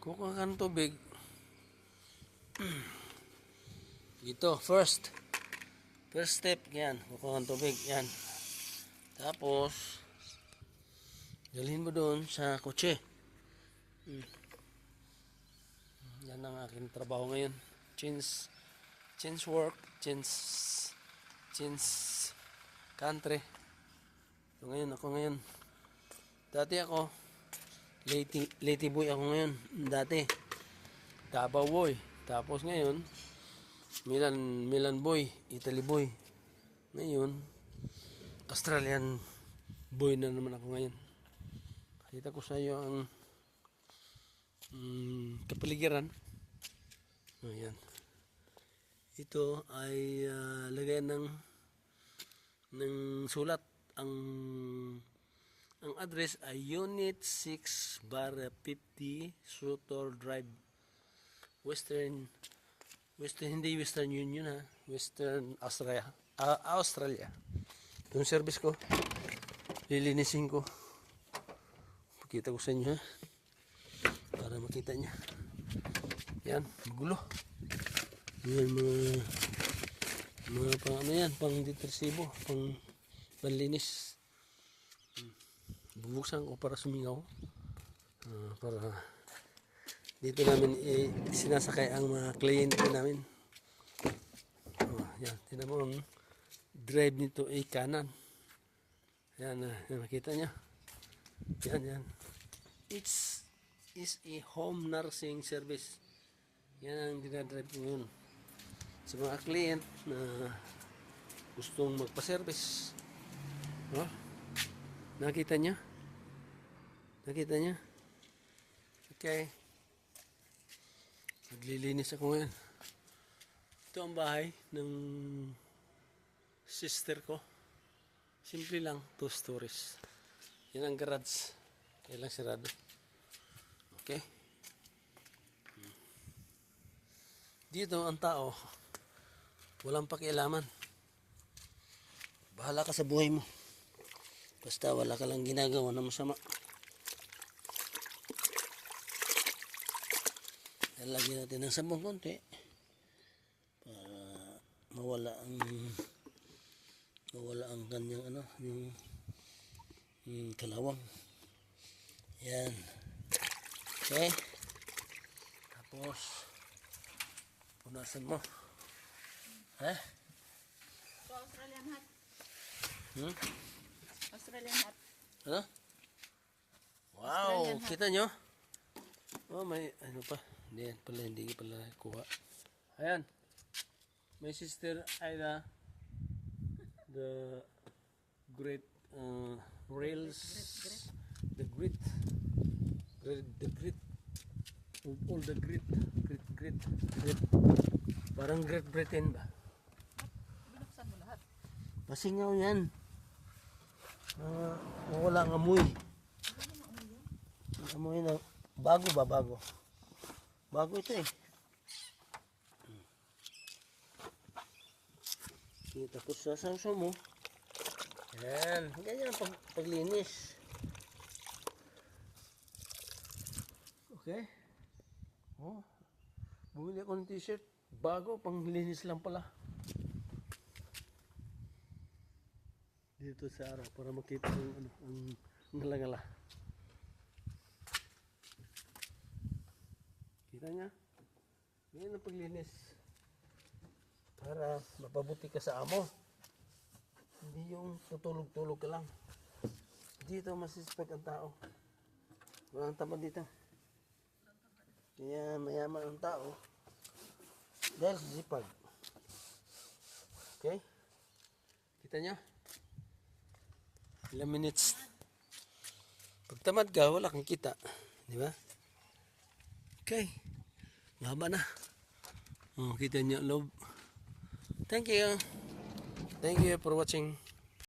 Kukuha ka ng tubig. Ito, first step, yan. Kukuha ka ng tubig, yan. Tapos, dalhin mo doon sa kotse. Yan ang aking trabaho ngayon. Change work, change country. Ako ngayon. Dati ako, lady boy ako ngayon. Dati, Davao boy. Tapos ngayon, Milan boy, Italy boy. Ngayon, Australian boy na naman ako ngayon. Kita ko sa iyo ang kapaligiran. Ayan. Ito ay lagayan ng sulat. Ang address ay Unit 6/50 Sutor Drive, hindi Western Union ha, Western Australia. Yung service ko, lilinisin ko. Pakita ko sa inyo ha, para makita niya. Yan, magulo. Yan mga pang ano yan, pang detersibo, pang panlinis. Bubuksan ko para sumingaw. Para dito namin sinasakay ang mga kliyente namin. Yan, tingnan mo ang drive nito ay kanan. Yan, nakita nyo. Yan. It's a home nursing service. Yan ang dinadrive ko yun. Sa mga kliyent na gustong magpa-service. Nakita nyo? Okay. Naglilinis ako ngayon. Ito ang bahay ng sister ko. Simple lang, 2 stories. Yan ang garage. Kaya lang sarado. Okay. Dito ang tao, walang pakialaman. Bahala ka sa buhay mo. Basta wala ka lang ginagawa na masama. Lalagyan natin ng sabong konti para mawala ang kanyang yung kalawang. Yan. Okay. Tapos punasan mo. Ha? So, Australian hat. Australian hat. Ano? Wow, Australian hat. kita nyo? Oh, may ano pa. Hindi pala kuha. Ayan. My sister Aida, the great rails, the great of all the great. Parang Great Britain ba? Binuksan mo lahat. Pasingaw yan. Wala ang amoy. Ang amoy na bago. Bago ito eh. Tapos sasawsaw mo. Yan. Ganyan ang paglinis. Okay. Bumili ako ng t-shirt. Bago, pang linis lang pala. Dito sa araw para makita ang ngala-ngala. Kita niya? Ngayon ang paglinis. Para mapabuti ka sa amo. Hindi yung tutulog-tulog ka lang. Dito masispag ang tao. Walang tamad dito. Kaya mayaman ang tao. Dahil sisipag. Okay? Kita niya? Ilang minutes. Pag tamad ka, wala kang kita. Di ba? Okay. Mahaba na. Kita niyo, love. Thank you for watching.